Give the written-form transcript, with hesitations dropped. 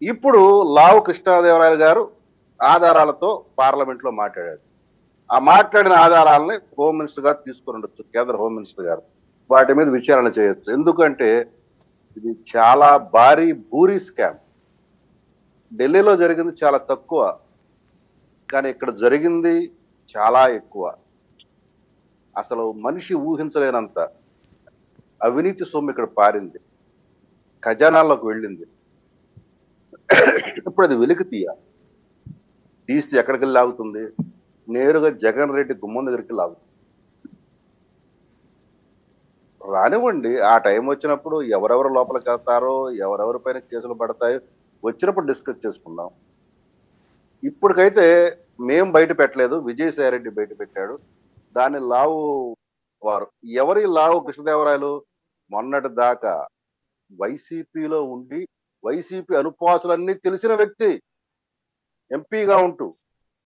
ఇప్పుడు లావు కృష్ణదేవరాయలు గారు ఆధారాలతో పార్లమెంట్ లో మాట్లాడారు. ఆ మాట్లాడిన ఆధారాలని హోమ్ మినిస్టర్ గారు తీసుకుని ఉండొచ్చు, కేంద్ర హోమ్ మినిస్టర్ గారు. వాటి మీద విచారణ చేయొచ్చు. ఎందుకంటే ఇది చాలా భారీ భూరీ స్కామ్. ఢిల్లీలో జరిగింది చాలా తక్కువ, కానీ ఇక్కడ జరిగింది చాలా ఎక్కువ. అసలు మనిషి ఊహించలేనంత అవినీతి సొమ్ము ఇక్కడ పారింది, ఖజానాల్లోకి వెళ్ళింది. ఇప్పుడు అది వెలికి తీస్తే ఎక్కడికి వెళ్ళి లాగుతుంది? నేరుగా జగన్ రెడ్డి గుమ్మం దగ్గరికి లాగుతుంది. రానివ్వండి, ఆ టైం వచ్చినప్పుడు ఎవరెవరు లోపలికి వెళ్తారో, ఎవరెవరి పైన కేసులు పడతాయో వచ్చినప్పుడు డిస్కస్ చేసుకుందాం. ఇప్పటికైతే మేం బయట పెట్టలేదు, విజయసాయి రెడ్డి బయట పెట్టాడు. దాన్ని లావు వారు ఎవరి లావు కృష్ణదేవరాయలు మొన్నటి దాకా వైసీపీలో ఉండి వైసీపీ అనుపాసులన్నీ తెలిసిన వ్యక్తి, ఎంపీగా ఉంటూ